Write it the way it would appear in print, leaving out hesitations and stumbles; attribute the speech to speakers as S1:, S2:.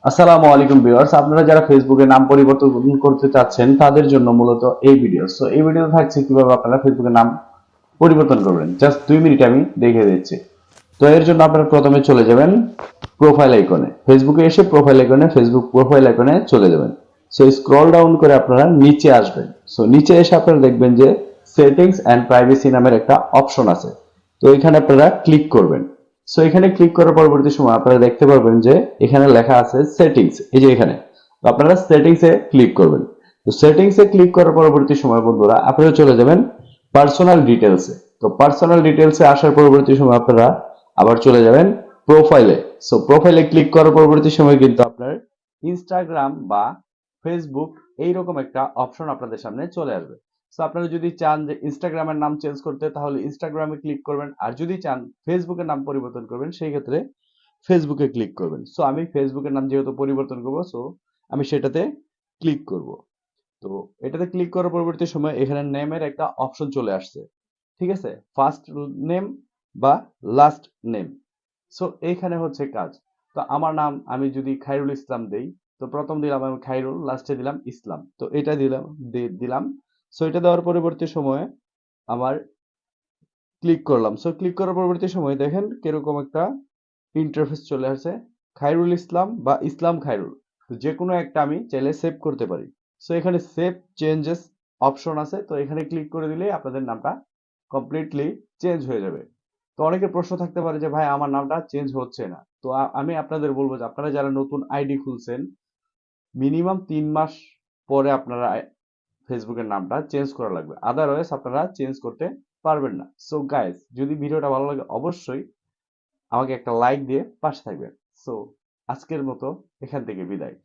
S1: আসসালামু আলাইকুম ভিউয়ার্স, আপনারা যারা ফেসবুকে নাম পরিবর্তন করতে চাচ্ছেন তাদের জন্য মূলত এই ভিডিও। সো এই ভিডিওতে থাকছে কিভাবে আপনারা ফেসবুকে নাম পরিবর্তন করবেন। জাস্ট 2 মিনিট আমি দেখিয়ে দিচ্ছি। তো এর জন্য আপনারা প্রথমে চলে যাবেন প্রোফাইল আইকনে, ফেসবুকে এসে প্রোফাইল আইকনে, ফেসবুক প্রোফাইল আইকনে চলে যাবেন। সো স্ক্রল ডাউন করে আপনারা নিচে আসবেন। সো নিচে এসে আপনারা দেখবেন যে সেটিংস এন্ড প্রাইভেসি নামের একটা অপশন আছে। তো এখানে আপনারা ক্লিক করবেন। সো এখানে ক্লিক করার পরবর্তী সময় আপনারা দেখতে পারবেন যে এখানে লেখা আছে সেটিংস, এই যে এখানে। তো আপনারা সেটিংস এ ক্লিক করবেন। তো সেটিংস এ ক্লিক করার পরবর্তী সময় বন্ধুরা আপনারা চলে যাবেন পার্সোনাল ডিটেলসে। তো পার্সোনাল ডিটেলসে আসার পরবর্তী সময় আপনারা আবার চলে যাবেন প্রোফাইলে। সো প্রোফাইলে ক্লিক করার পরবর্তী সময় কিন্তু আপনার ইনস্টাগ্রাম বা ফেসবুক এইরকম একটা অপশন আপনাদের সামনে চলে আসবে। সো আপনারা যদি চান যে ইনস্টাগ্রামের নাম চেঞ্জ করতে, তাহলে ইনস্টাগ্রামে ক্লিক করবেন। আর যদি চান ফেসবুকের নাম পরিবর্তন করবেন, সেই ক্ষেত্রে ফেসবুকে ক্লিক করবেন। সো আমি ফেসবুকের নাম যেহেতু পরিবর্তন করব, সো আমি সেটাতে ক্লিক করব। তো এটাতে ক্লিক করার পরবর্তী সময় এখানে নেমের একটা অপশন চলে আসছে। ঠিক আছে, ফার্স্ট নেম বা লাস্ট নেম। সো এইখানে হচ্ছে কাজ। তো আমার নাম আমি যদি খায়রুল ইসলাম দেই, তো প্রথম দিলাম আমি খায়রুল, লাস্টে দিলাম ইসলাম। তো এটা দিলাম। সো এটা দেওয়ার পরবর্তী সময়ে আমার ক্লিক করলাম। সো ক্লিক করার পরবর্তী সময় দেখেন কিরকম একটা ইন্টারফেস চলে আসে, খায়রুল ইসলাম বা ইসলাম খায়রুল। তো যে কোনো একটা আমি চাইলে সেভ করতে পারি। সো এখানে সেভ চেঞ্জেস অপশন আছে, তো এখানে ক্লিক করে দিলে আপনাদের নামটা কমপ্লিটলি চেঞ্জ হয়ে যাবে। তো অনেকের প্রশ্ন থাকতে পারে যে ভাই আমার নামটা চেঞ্জ হচ্ছে না। তো আমি আপনাদের বলবো যে আপনারা যারা নতুন আইডি খুলছেন, মিনিমাম 3 মাস পরে আপনারা ফেসবুকের নামটা চেঞ্জ করা লাগবে, আদারওয়াইজ আপনারা চেঞ্জ করতে পারবেন না। সো গাইস, যদি ভিডিওটা ভালো লাগে অবশ্যই আমাকে একটা লাইক দিয়ে পাশে থাকবেন। সো আজকের মতো এখান থেকে বিদায়।